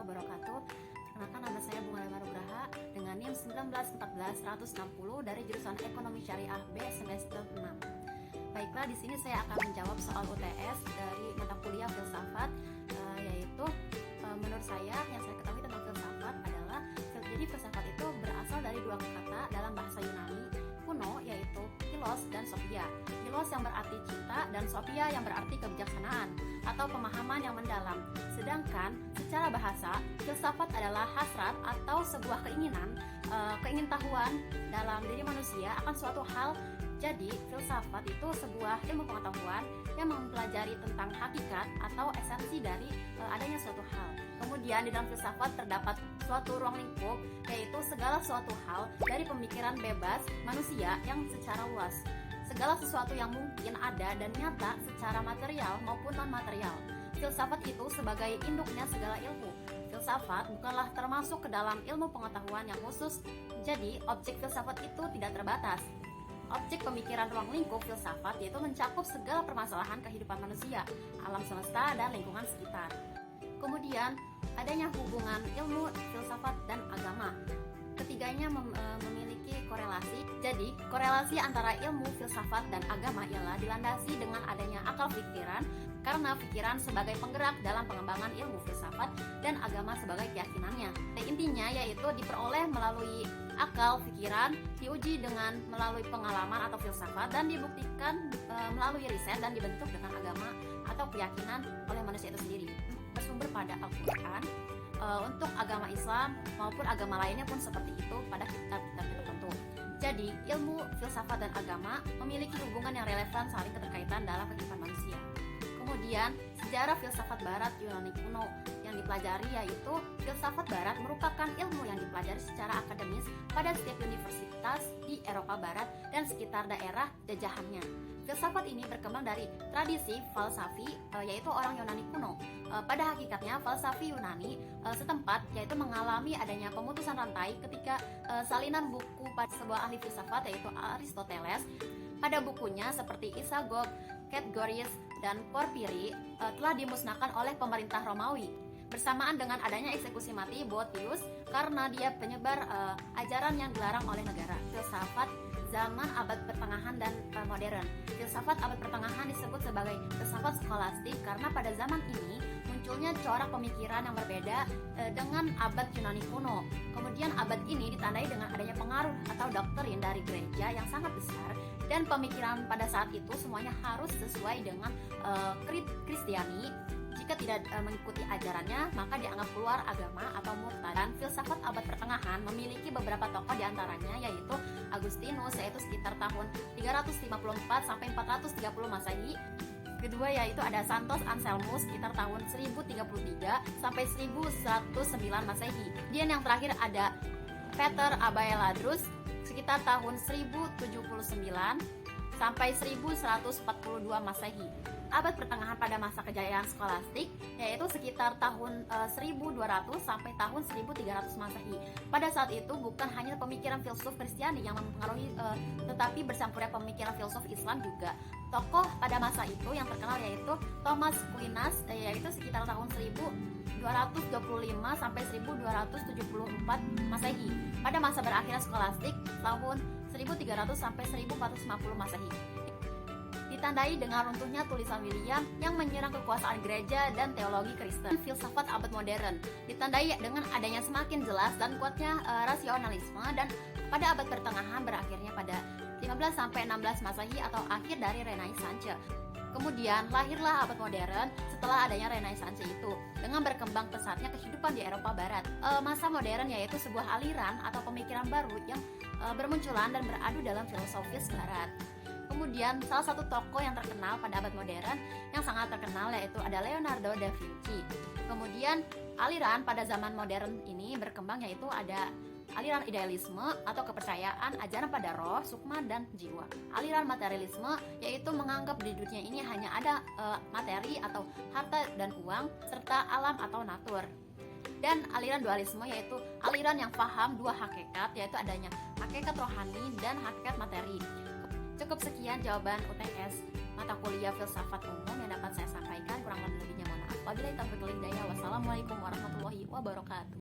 wabarakatuh. Perkenalkan, nama saya Bunga Manugraha dengan NIM 1914160 dari jurusan Ekonomi Syariah B semester 6. Baiklah, di sini saya akan menjawab soal UTS dari mata kuliah filsafat, yaitu menurut saya yang saya ketahui tentang filsafat adalah jadi filsafat itu berasal dari dua kata dalam bahasa Yunani kuno, yaitu philos dan sophia. Philos yang berarti cinta dan sophia yang berarti kebijaksanaan atau pemahaman yang mendalam. Sedangkan secara bahasa, filsafat adalah hasrat atau sebuah keingintahuan dalam diri manusia akan suatu hal. Jadi, filsafat itu sebuah ilmu pengetahuan yang mempelajari tentang hakikat atau esensi dari adanya suatu hal. Kemudian di dalam filsafat terdapat suatu ruang lingkup, yaitu segala suatu hal dari pemikiran bebas manusia yang secara luas. Segala sesuatu yang mungkin ada dan nyata secara material maupun non-material. Filsafat itu sebagai induknya segala ilmu. Filsafat bukanlah termasuk ke dalam ilmu pengetahuan yang khusus, jadi objek filsafat itu tidak terbatas. Objek pemikiran ruang lingkup filsafat yaitu mencakup segala permasalahan kehidupan manusia, alam semesta, dan lingkungan sekitar. Kemudian, adanya hubungan ilmu, filsafat, dan agama. Ketiganya memiliki korelasi. Jadi, korelasi antara ilmu, filsafat, dan agama ialah dilandasi dengan adanya akal pikiran, karena pikiran sebagai penggerak dalam pengembangan ilmu filsafat dan agama sebagai keyakinannya. Intinya yaitu diperoleh melalui akal pikiran, diuji dengan melalui pengalaman atau filsafat, dan dibuktikan melalui riset dan dibentuk dengan agama atau keyakinan oleh manusia itu sendiri. Bersumber pada Al-Quran, untuk agama Islam maupun agama lainnya pun seperti itu pada kitab-kitab tertentu. Jadi, ilmu, filsafat, dan agama memiliki hubungan yang relevan saling keterkaitan dalam kehidupan manusia. Kemudian, sejarah filsafat barat Yunani kuno yang dipelajari yaitu filsafat barat merupakan ilmu yang dipelajari secara akademis pada setiap universitas di Eropa Barat dan sekitar daerah jajahannya. Filsafat ini berkembang dari tradisi falsafi, yaitu orang Yunani kuno. Pada hakikatnya, falsafi Yunani setempat yaitu mengalami adanya pemutusan rantai ketika salinan buku pada sebuah ahli filsafat yaitu Aristoteles. Pada bukunya seperti Isagoge, Categories, dan Porphyry telah dimusnahkan oleh pemerintah Romawi bersamaan dengan adanya eksekusi mati Boethius karena dia penyebar ajaran yang dilarang oleh negara. Filsafat zaman abad pertengahan dan modern. Filsafat abad pertengahan disebut sebagai filsafat skolastik karena pada zaman ini munculnya corak pemikiran yang berbeda dengan abad Yunani kuno. Kemudian abad ini ditandai dengan adanya pengaruh atau doktrin dari gereja yang sangat besar, dan pemikiran pada saat itu semuanya harus sesuai dengan Kristiani. Jika tidak mengikuti ajarannya, maka dianggap keluar agama atau murtad. Dan filsafat abad pertengahan memiliki beberapa tokoh diantaranya yaitu Agustinus, yaitu sekitar tahun 354 sampai 430 Masehi. Kedua yaitu ada Santos Anselmus sekitar tahun 1033 sampai 1109 Masehi. Dan yang terakhir ada Peter Abelardus sekitar tahun 1079 sampai 1142 Masehi. Abad pertengahan pada masa kejayaan skolastik yaitu sekitar tahun 1200 sampai tahun 1300 Masehi. Pada saat itu bukan hanya pemikiran filsuf Kristiani yang mempengaruhi, tetapi bercampurnya pemikiran filsuf Islam juga. Tokoh pada masa itu yang terkenal yaitu Thomas Aquinas, yaitu sekitar tahun 1225 sampai 1274 Masehi. Pada masa berakhir skolastik tahun 1300 sampai 1450 Masehi. Ditandai dengan runtuhnya tulisan William yang menyerang kekuasaan gereja dan teologi Kristen. Filsafat abad modern ditandai dengan adanya semakin jelas dan kuatnya rasionalisme, dan pada abad pertengahan berakhirnya pada 15 sampai 16 Masehi atau akhir dari Renaissance. Kemudian lahirlah abad modern setelah adanya Renaissance itu dengan berkembang pesatnya kehidupan di Eropa Barat. Masa modern yaitu sebuah aliran atau pemikiran baru yang bermunculan dan beradu dalam filosofis Barat. Kemudian salah satu tokoh yang terkenal pada abad modern yang sangat terkenal yaitu ada Leonardo da Vinci. Kemudian aliran pada zaman modern ini berkembang yaitu ada aliran idealisme atau kepercayaan, ajaran pada roh, sukma, dan jiwa. Aliran materialisme yaitu menganggap di dunia ini hanya ada materi atau harta dan uang serta alam atau natur. Dan aliran dualisme yaitu aliran yang paham dua hakikat, yaitu adanya hakikat rohani dan hakikat materi. Cukup sekian jawaban UTS mata kuliah filsafat umum yang dapat saya sampaikan. Kurang lebihnya mohon maaf. Wabillahi taufiq wal hidayah. Wassalamualaikum warahmatullahi wabarakatuh. wabarakatuh.